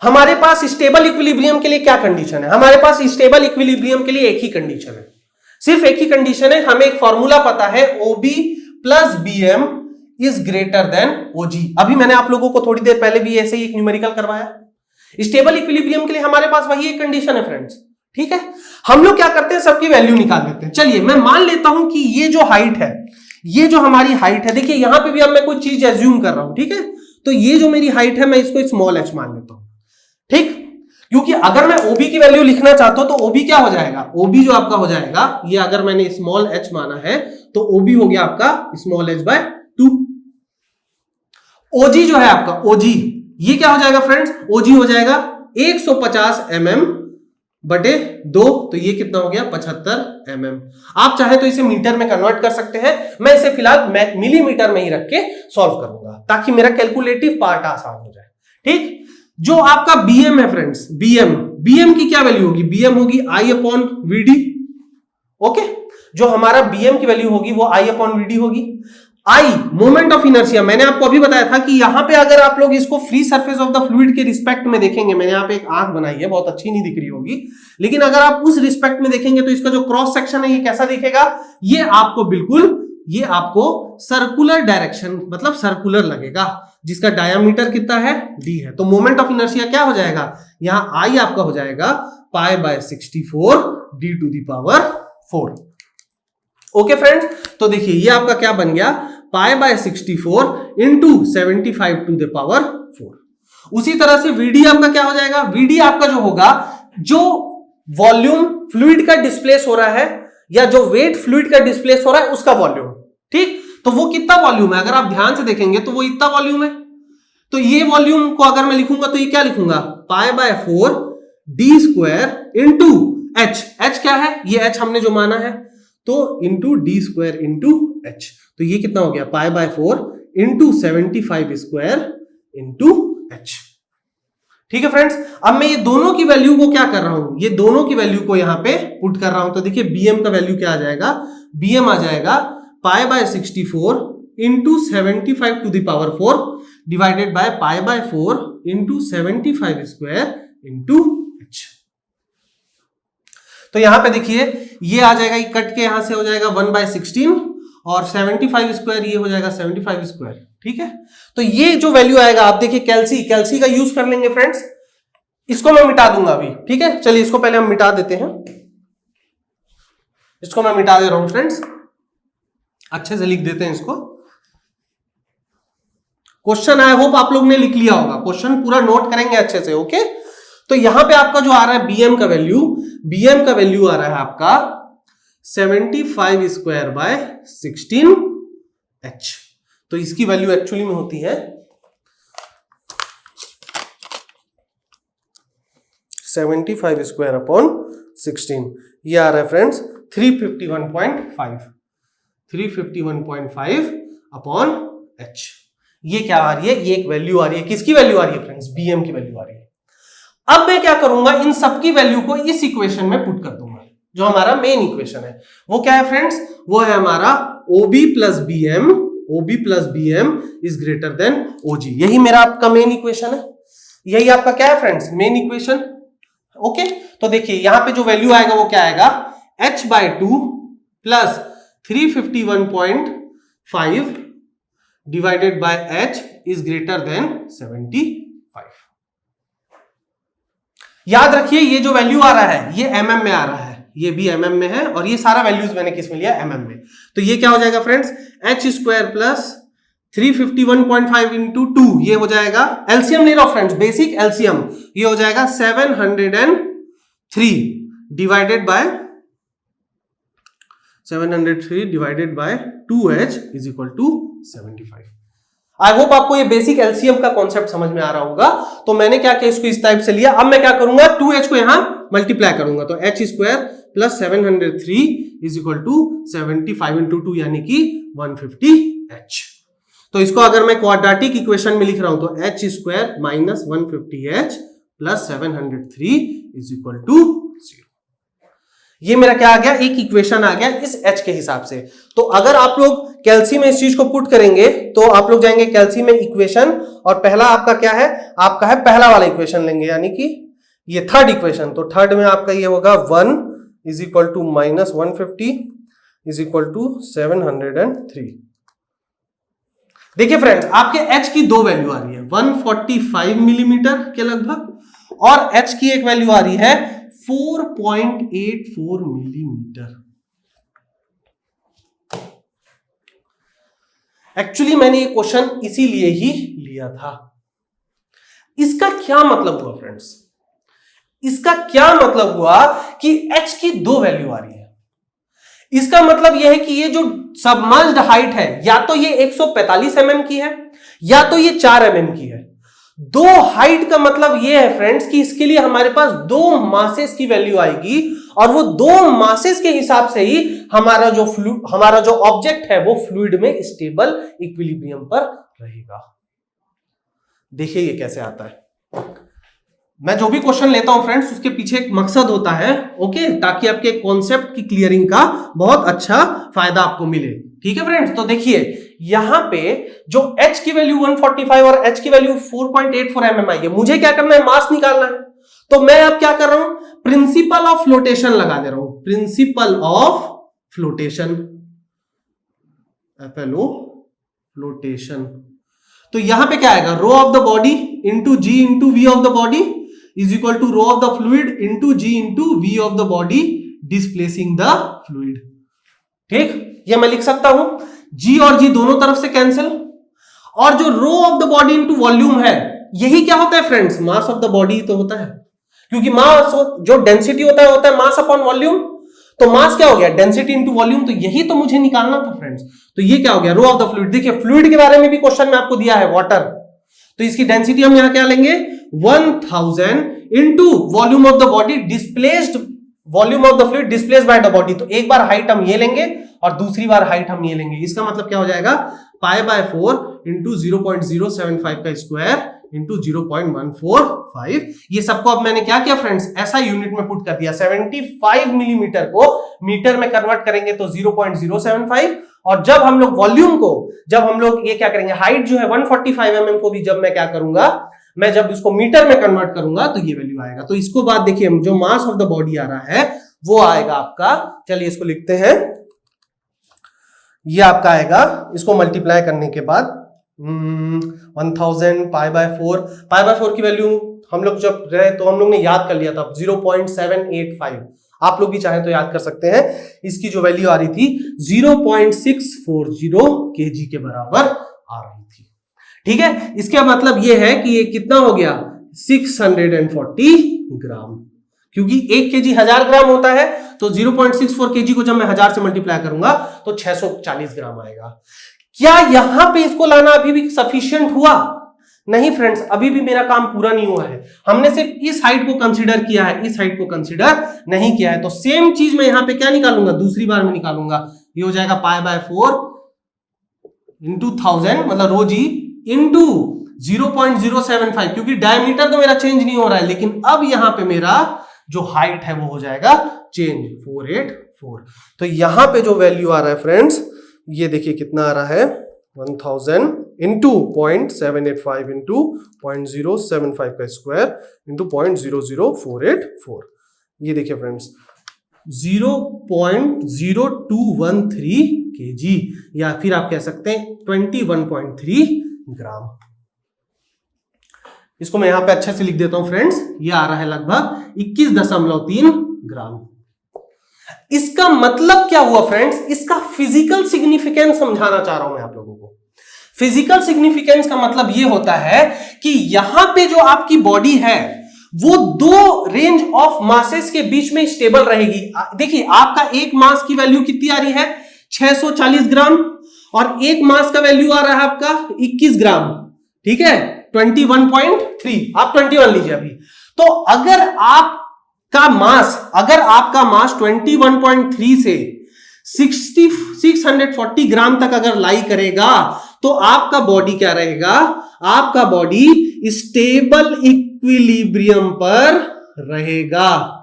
हमारे पास स्टेबल इक्विलिब्रियम के लिए क्या कंडीशन है, हमारे पास स्टेबल इक्विलिब्रियम के लिए एक ही कंडीशन है, सिर्फ एक ही कंडीशन है। हमें एक फॉर्मूला पता है, OB plus BM is greater then OG। अभी मैंने आप लोगों को थोड़ी देर पहले भी ऐसे ही एक न्यूमेरिकल करवाया। स्टेबल इक्विलिब्रियम के लिए हमारे पास वही एक कंडीशन है फ्रेंड्स। ठीक है, हम लोग क्या करते हैं, सबकी वैल्यू निकाल लेते हैं। चलिए मैं मान लेता हूं कि ये जो हाइट है, ये जो हमारी हाइट है, देखिए यहां पे भी अब मैं कोई चीज एज्यूम कर रहा हूं। ठीक है, तो ये जो मेरी हाइट है मैं इसको स्मॉल h मान लेता हूं। ठीक, क्योंकि अगर मैं OB की वैल्यू लिखना चाहता हूं तो OB क्या हो जाएगा, OB जो आपका हो जाएगा, ये अगर मैंने स्मॉल h माना है तो OB हो गया आपका स्मॉल h बाय 2। OG जो है आपका OG, ये क्या हो जाएगा फ्रेंड्स, OG हो जाएगा 150 mm बटे 2, तो ये कितना हो गया 75 mm। आप चाहे तो इसे मीटर में कन्वर्ट कर सकते हैं, मैं इसे फिलहाल मिलीमीटर में ही रख के सॉल्व करूंगा ताकि मेरा कैलकुलेटिव पार्ट आसान हो जाए। ठीक, जो आपका BM है फ्रेंड्स, BM की क्या वैल्यू होगी, BM होगी I/VD। ओके, जो हमारा BM की वैल्यू होगी वो I/VD होगी। I मोमेंट ऑफ इनर्शिया, मैंने आपको अभी बताया था कि यहां पे अगर आप लोग इसको free surface of the fluid के रिस्पेक्ट में देखेंगे, मैंने यहां पे एक आंख बनाई है, बहुत अच्छी नहीं दिख रही होगी, लेकिन अगर आप उस रिस्पेक्ट में देखेंगे तो इसका जो क्रॉस सेक्शन है ये कैसा दिखेगा, ये आपको बिल्कुल ये आपको सर्कुलर डायरेक्शन मतलब सर्कुलर लगेगा, जिसका डायमीटर कितना है d है। तो मोमेंट ऑफ इनर्शिया क्या हो जाएगा, यहां I आपका हो जाएगा π/64 d to the power 4। Okay friends, तो देखिए ये आपका क्या बन गया, π/64 इंटू 75 टू द पावर 4। उसी तरह से VD आपका क्या हो जाएगा, VD आपका जो होगा, जो वॉल्यूम फ्लूइड का डिस्प्लेस हो रहा है या जो वेट फ्लूइड का डिस्प्लेस हो रहा है उसका वॉल्यूम, ठीक। तो वो कितना वॉल्यूम है, अगर आप ध्यान से देखेंगे तो वो इतना वॉल्यूम है। तो ये वॉल्यूम को अगर मैं लिखूंगा तो ये क्या लिखूंगा, π/4 d² इंटू h क्या है, ये h हमने जो माना है, तो इंटू d² इंटू h। तो ये कितना हो गया, π/4 इंटू 75² इंटू h। ठीक है फ्रेंड्स, अब मैं ये दोनों की वैल्यू को क्या कर रहा हूं, ये दोनों की वैल्यू को यहां पे पुट कर रहा हूं। तो देखिए bm का वैल्यू क्या आ जाएगा, bm आ जाएगा π/64 into 75 to the power 4 divided by π/4 into 75² into h। तो यहां पे देखिए ये आ जाएगा, ये कट के यहां से हो जाएगा 1/16 और 75² ये हो जाएगा 75²। ठीक है, तो ये जो वैल्यू आएगा, आप देखिए कैल्सी का यूज कर लेंगे फ्रेंड्स। इसको मैं मिटा दूंगा अभी, ठीक है। चलिए इसको पहले हम मिटा देते हैं, इसको मैं मिटा दे रहा हूं फ्रेंड्स, अच्छे से लिख देते हैं इसको। क्वेश्चन आई होप आप लोग ने लिख लिया होगा, क्वेश्चन पूरा नोट करेंगे अच्छे से, ओके। तो यहां पे आपका जो आ रहा है bm का वैल्यू आ रहा है आपका 75²/16h। तो इसकी वैल्यू एक्चुअली में होती है 75²/16। ये आ रहा है फ्रेंड्स 351.5/h। ये क्या आ रही है, ये एक वैल्यू आ रही है, किसकी वैल्यू आ रही है फ्रेंड्स, bm की वैल्यू आ रही है। अब मैं क्या करूंगा, इन सबकी वैल्यू को इस इक्वेशन में पुट कर दूंगा, जो हमारा मेन इक्वेशन है। वो क्या है फ्रेंड्स, वो है हमारा OB plus BM is greater then OG। यही मेरा आपका मेन इक्वेशन है, यही आपका क्या है फ्रेंड्स, मेन इक्वेशन। ओके, तो देखिए यहां पे जो वैल्यू आएगा वो क्या आएगा, h/2 plus 351.5 divided by h is greater then 75। याद रखिए ये जो वैल्यू आ रहा है ये mm में आ रहा है, ये भी mm में है, और ये सारा वैल्यूज मैंने किस में लिया, mm में। तो ये क्या हो जाएगा फ्रेंड्स, h² प्लस 351.5 इंटू 2, ये हो जाएगा, एलसीएम ले रहा हूं फ्रेंड्स, बेसिक एलसीएम, ये हो जाएगा 703 divided by 2h is equal to 75। I hope आपको ये बेसिक एलसीएम का कॉन्सेप्ट समझ में आ रहा होगा। तो मैंने क्या किया, इसको इस टाइप से लिया। अब मैं क्या करूंगा, 2h को यहां मल्टीप्लाई करूंगा, तो h² plus 703 is equal to 75 into 2 यानी कि 150h। तो इसको अगर मैं क्वाड्रेटिक इक्वेशन में लिख रहा हूं तो h² minus 150h plus 703 is equal to 0। ये मेरा क्या आ गया, एक इक्वेशन आ गया इस h के हिसाब से। तो अगर आप लोग कैल्सी में इस चीज को पुट करेंगे तो आप लोग जाएंगे कैल्सी में इक्वेशन, और पहला आपका क्या है, आपका है पहला वाला इक्वेशन लेंगे, यानी कि ये थर्ड इक्वेशन। तो थर्ड में आपका ये होगा 1 is equal to minus 150 is equal to 703। देखिए फ्रेंड्स, आपके h की दो वैल्यू आ रही है, 145 मिलीमीटर के लगभग, और h की एक वैल्यू आ रही है 4.84 मिलीमीटर। एक्चुअली मैंने ये क्वेश्चन इसीलिए ही लिया था। इसका क्या मतलब हुआ फ्रेंड्स, इसका क्या मतलब हुआ कि h की दो वैल्यू आ रही है। इसका मतलब यह है कि ये जो सबमर्ज्ड हाइट है, या तो ये 145 mm की है या तो ये 4 mm की है। दो हाइट का मतलब ये है फ्रेंड्स कि इसके लिए हमारे पास दो मासेस की वैल्यू आएगी, और वो दो मासेस के हिसाब से ही हमारा जो ऑब्जेक्ट है वो फ्लूइड में स्टेबल इक्विलिब्रियम पर रहेगा। देखिए ये कैसे आता है। मैं जो भी क्वेश्चन लेता हूं फ्रेंड्स उसके पीछे एक मकसद होता है, ओके, ताकि आपके कॉन्सेप्ट की क्लियरिंग का बहुत अच्छा फायदा आपको मिले। ठीक है फ्रेंड्स, तो देखिए यहां पे जो h की वैल्यू 145 और h की वैल्यू 4.84 mm आई है, मुझे क्या करना है, मास निकालना है। तो मैं अब क्या कर रहा हूं, प्रिंसिपल ऑफ फ्लोटेशन लगा दे रहा हूं, principle of flotation. FLO flotation. तो यहां पे क्या आएगा, rho of the body into G into V of the body is equal to rho of the fluid into G into V of the body displacing the fluid. ठीक, ये मैं लिख सकता हूं, जी और जी दोनों तरफ से कैंसिल, और जो rho of the body into volume है, यही क्या होता है friends, mass of the body तो होता है, क्योंकि मास जो डेंसिटी होता है मास अपॉन वॉल्यूम। तो मास क्या हो गया, डेंसिटी इंटू वॉल्यूम, तो यही तो मुझे निकालना था फ्रेंड्स। तो ये क्या हो गया, रो ऑफ द फ्लूइड। देखिए फ्लूइड के बारे में भी क्वेश्चन में आपको दिया है वाटर, तो इसकी डेंसिटी हम यहां क्या लेंगे 1000 into volume of the body displaced, volume of the fluid displaced by the body. तो एक बार हाइट हम ये लेंगे और दूसरी बार हाइट हम ये लेंगे। इसका मतलब क्या हो जाएगा, π/4 इंटू 0.075 का स्क्वायर इंटू 0.145। ये सबको अब मैंने क्या किया फ्रेंड्स, ऐसा यूनिट में पुट कर दिया। 75 मिलीमीटर को मीटर में कन्वर्ट करेंगे तो 0.075, और जब हम लोग वॉल्यूम को, जब हम लोग ये क्या करेंगे, हाइट जो है 145 mm को भी जब मैं क्या करूंगा, मैं जब इसको मीटर में कन्वर्ट करूंगा तो ये वैल्यू आएगा। तो इसको बाद देखिए, जो मास ऑफ द बॉडी आ रहा है वो आएगा आपका, चलिए इसको लिखते हैं, ये आपका आएगा, इसको मल्टीप्लाई करने के बाद 1000 π/4 की वैल्यू हम लोग जब रहे तो हम लोग ने याद कर लिया था 0.785, आप लोग भी चाहे तो याद कर सकते हैं। इसकी जो वैल्यू आ रही थी 0.640 kg के बराबर आ रही थी। ठीक है, इसका मतलब ये है कि ये कितना हो गया 640 ग्राम, क्योंकि 1 kg 1000 ग्राम होता है, तो 0.64 kg को जब मैं 1000 से मल्टीप्लाई करूंगा तो 640 ग्राम आएगा। क्या यहां पे इसको लाना अभी भी सफिशिएंट हुआ? नहीं फ्रेंड्स, अभी भी मेरा काम पूरा नहीं हुआ है। हमने सिर्फ इस हाइट को कंसीडर किया है, इस हाइट को कंसीडर नहीं किया है। तो सेम चीज मैं यहां पे क्या निकालूंगा, दूसरी बार में निकालूंगा। ये हो जाएगा π/4 इंटू 1000 मतलब रो जी इंटू 0.075, क्योंकि डायमीटर तो मेरा चेंज नहीं हो रहा है, लेकिन अब यहां पे मेरा जो हाइट है वो हो जाएगा चेंज 484। तो यहां पे जो वैल्यू आ रहा है फ्रेंड्स, ये देखिए कितना आ रहा है 1000 इंटू 0.785 इंटू 0.075 का स्क्वायर इंटू 0.00484। ये देखिए फ्रेंड्स 0.0213 kg, या फिर आप कह सकते हैं 21.3 ग्राम। इसको मैं यहां पे अच्छे से लिख देता हूं फ्रेंड्स, ये आ रहा है लगभग 21.3 ग्राम। इसका मतलब क्या हुआ फ्रेंड्स, इसका फिजिकल सिग्निफिकेंस समझाना चाह रहा हूं मैं आप लोगों को। फिजिकल सिग्निफिकेंस का मतलब यह होता है कि यहां पे जो आपकी बॉडी है वो दो रेंज ऑफ मासेस के बीच में स्टेबल रहेगी। देखिए आपका एक मास की वैल्यू कितनी आ रही है 640 ग्राम, और एक मास का वैल्यू आ रहा है आपका 21 ग्राम। ठीक है, 21.3, आप 21 लीजिए अभी। तो अगर आपका मास 21.3 से 640 ग्राम तक अगर लाई करेगा तो आपका बॉडी क्या रहेगा, आपका बॉडी स्टेबल इक्विलिब्रियम पर रहेगा।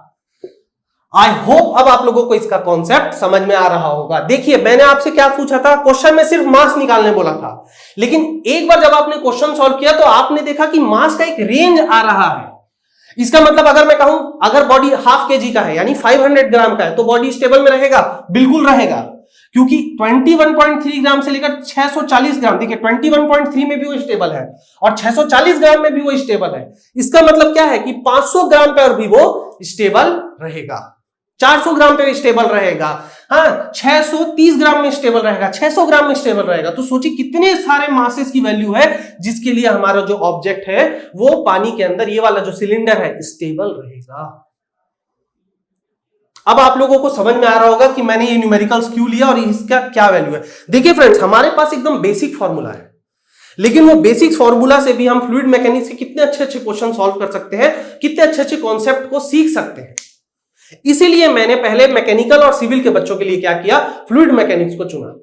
आई होप अब आप लोगों को इसका कॉन्सेप्ट समझ में आ रहा होगा। देखिए मैंने आपसे क्या पूछा था, क्वेश्चन में सिर्फ मास निकालने बोला था, लेकिन एक बार जब आपने क्वेश्चन सॉल्व किया तो आपने देखा कि मास का एक रेंज आ रहा है। इसका मतलब अगर मैं कहूं अगर बॉडी ½ kg का है यानी 500 ग्राम का है तो बॉडी स्टेबल में रहेगा, बिल्कुल रहेगा, क्योंकि 21.3 ग्राम से लेकर 640 ग्राम, देखिए 21.3 में भी वो स्टेबल है और 640 ग्राम में भी वो स्टेबल है। इसका मतलब क्या है कि 500 ग्राम पर भी वो स्टेबल रहेगा, 400 ग्राम पे स्टेबल रहेगा, हाँ 630 ग्राम में स्टेबल रहेगा, 600 ग्राम में स्टेबल रहेगा। तो सोचिए कितने सारे मासेस की वैल्यू है जिसके लिए हमारा जो ऑब्जेक्ट है वो पानी के अंदर, ये वाला जो सिलेंडर है, स्टेबल रहेगा। अब आप लोगों को समझ में आ रहा होगा कि मैंने ये न्यूमेरिकल्स क्यों लिया और इसका क्या वैल्यू है। देखिए फ्रेंड्स, हमारे पास एकदम बेसिक फॉर्मूला है, लेकिन वो बेसिक फॉर्मूला से भी हम फ्लूइड मैकेनिक्स के कितने अच्छे अच्छे क्वेश्चन सॉल्व कर सकते हैं, कितने अच्छे अच्छे कॉन्सेप्ट को सीख सकते हैं। इसीलिए मैंने पहले मैकेनिकल और सिविल के बच्चों के लिए क्या किया, फ्लूइड मैकेनिक्स को चुना।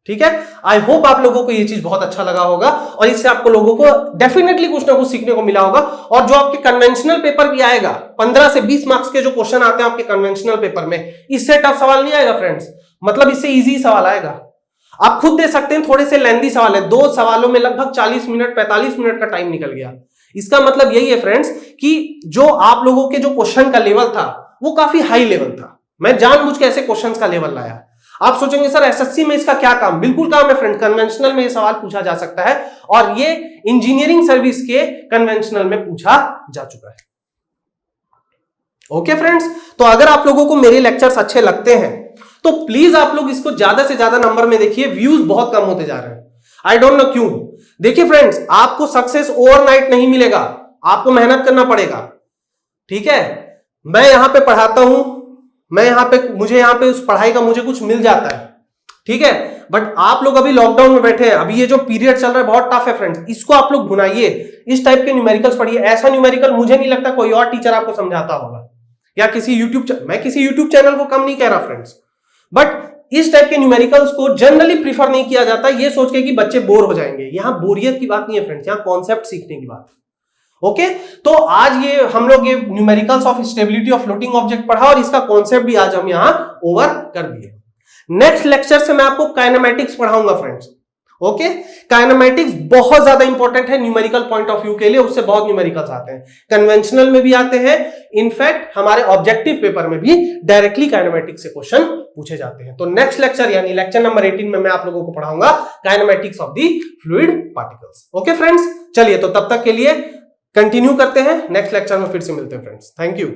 ठीक है, आई होप आप लोगों को ये चीज बहुत अच्छा लगा होगा और इससे आपको लोगों को डेफिनेटली कुछ ना कुछ सीखने को मिला होगा। और जो आपके कन्वेंशनल पेपर भी आएगा, 15 से 20 मार्क्स के जो क्वेश्चन आते हैं आपके कन्वेंशनल पेपर में, इससे टफ सवाल नहीं आएगा फ्रेंड्स, मतलब इससे इजी सवाल आएगा। आप खुद दे सकते हैं, थोड़े से लेंथी सवाल है, 2 सवालों में लगभग 40 मिनट 45 मिनट का टाइम निकल गया। इसका मतलब यही है फ्रेंड्स कि जो आप लोगों के जो क्वेश्चन का लेवल था वो काफी हाई लेवल था। मैं जानबूझ के ऐसे क्वेश्चंस का लेवल लाया। आप सोचेंगे सर एसएससी में इसका क्या काम, बिल्कुल काम है फ्रेंड, कन्वेंशनल में ये सवाल पूछा जा सकता है और ये इंजीनियरिंग सर्विस के कन्वेंशनल में पूछा जा चुका है। ओके फ्रेंड्स, तो अगर आप लोगों को मेरे लेक्चर्स अच्छे लगते हैं तो प्लीज आप लोग इसको ज्यादा से ज्यादा नंबर में देखिए, व्यूज बहुत कम होते जा रहे हैं, आई डोंट नो क्यों। देखिए फ्रेंड्स, आपको सक्सेस ओवरनाइट नहीं मिलेगा, आपको मेहनत करना पड़ेगा, ठीक है। मैं यहां पे पढ़ाता हूं, मुझे यहां पे उस पढ़ाई का मुझे कुछ मिल जाता है, ठीक है, बट आप लोग अभी लॉकडाउन में बैठे हैं, अभी ये जो पीरियड चल रहा है बहुत टफ है फ्रेंड्स, इसको आप लोग भुनाइए, इस टाइप के न्यूमेरिकल्स पढ़िए। ऐसा न्यूमेरिकल मुझे नहीं लगता कोई और टीचर आपको समझाता होगा, या मैं किसी यूट्यूब चैनल को कम नहीं कह रहा फ्रेंड्स, बट इस टाइप के न्यूमेरिकल्स को जनरली प्रीफर नहीं किया जाता ये सोच के कि बच्चे बोर हो जाएंगे। यहां बोरियत की बात नहीं है फ्रेंड्स, यहां कॉन्सेप्ट सीखने की बात है। ओके, तो आज ये हम लोग ये numericals of stability of floating object पढ़ा और इसका कॉन्सेप्ट भी आज हम यहां ओवर कर दिए। नेक्स्ट लेक्चर से मैं आपको काइनेमैटिक्स पढ़ाऊंगा फ्रेंड्स। ओके, काइनेमैटिक्स बहुत ज्यादा इंपॉर्टेंट है न्यूमेरिकल पॉइंट ऑफ व्यू के लिए, उससे बहुत न्यूमेरिकल्स आते हैं, कन्वेंशनल में भी आते हैं, इनफैक्ट हमारे ऑब्जेक्टिव पेपर में भी डायरेक्टली काइनेमैटिक्स से क्वेश्चन पूछे जाते हैं। तो नेक्स्ट लेक्चर यानी लेक्चर नंबर 18 में मैं आप लोगों को पढ़ाऊंगा kinematics of the fluid particles. Okay friends, चलिए तो तब तक के लिए कंटिन्यू करते हैं, नेक्स्ट लेक्चर में फिर से मिलते हैं फ्रेंड्स, थैंक यू।